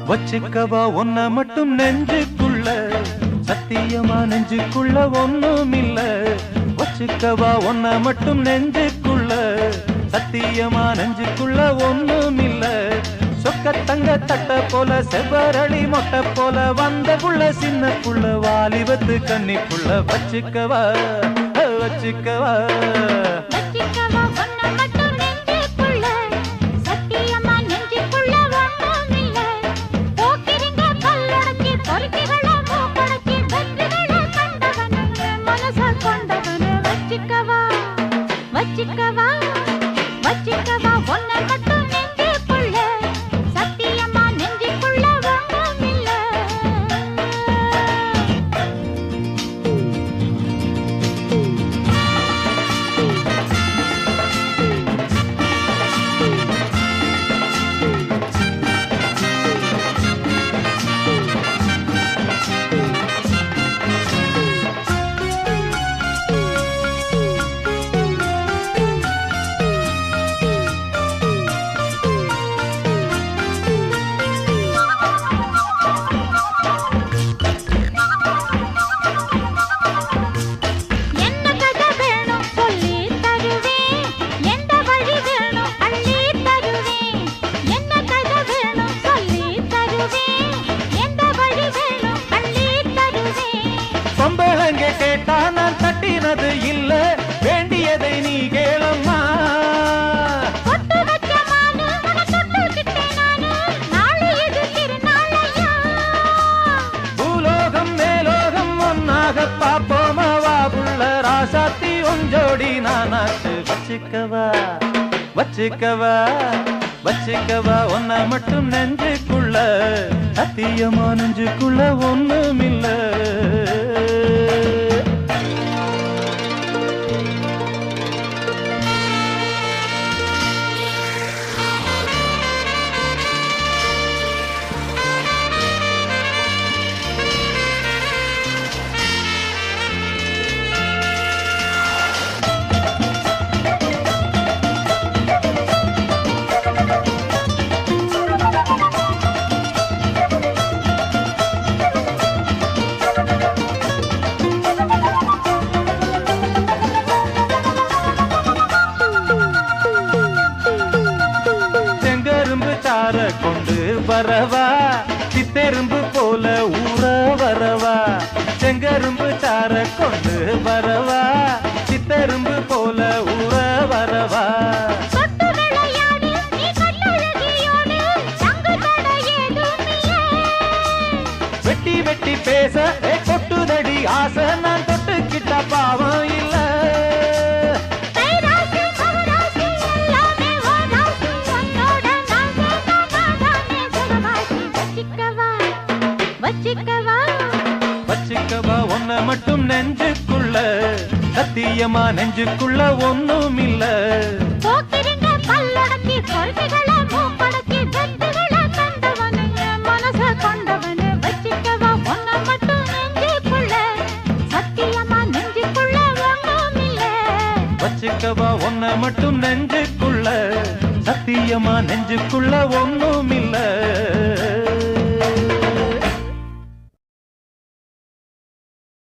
வச்சுக்கவா ஒன்ன மட்டும் நெஞ்சுக்குள்ள, சத்தியமா நெஞ்சுக்குள்ள ஒண்ணும் இல்ல. வச்சுக்கவா ஒன்ன மட்டும் நெஞ்சுக்குள்ள, சத்தியமா நெஞ்சுக்குள்ள ஒண்ணும் இல்ல. சொக்க தங்க தட்ட போல செவ்வரளி மொட்டை போல வந்த புள்ள சின்ன புள்ள வாலிபத்து கன்னிக்குள்ள. வச்சுக்கவா வச்சுக்கவா வச்சிக்கவா வச்சிக்கவா ஒன்ன மட்டும் நெஞ்சுக்குள்ள, சத்தியமா நெஞ்சுக்குள்ள ஒண்ணும் இல்ல. கேட்டா நான் தட்டினது இல்ல, வேண்டியதை நீ கேளம்மா. பூலோகம் மேலோகம் ஒன்னாக பாப்போமா வா புள்ள ராசாத்தி ஒஞ்சோடி நானாச்சு. வச்சுக்கவா வச்சுக்கவா வச்சுக்கவா ஒன்ன மட்டும் நெஞ்சுக்குள்ள, சத்தியமா நெஞ்சுக்குள்ள ஒண்ணும் இல்ல. கொண்டு வரவா சித்தெரும்பு போல ஊற வரவா, செங்கரும்பு சார கொண்டு வரவா சித்தெரும்பு போல ஊற வரவா. வெட்டி வெட்டி பேச கொட்டுதடி ஆசை, நான் தொட்டுக்கிட்ட பாவம் இல்ல. வச்சுக்கவா ஒன்ன மட்டும் நெஞ்சுக்குள்ள, சத்தியமா நெஞ்சுக்குள்ள ஒண்ணும் இல்ல. வச்சிக்கவா ஒன்ன மட்டும் நெஞ்சுக்குள்ள, சத்தியமா நெஞ்சுக்குள்ள ஒண்ணும் இல்ல. வச்சுக்கவா ஒன்ன மட்டும் நெஞ்சுக்குள்ள, சத்தியமா நெஞ்சுக்குள்ள ஒண்ணும் இல்ல.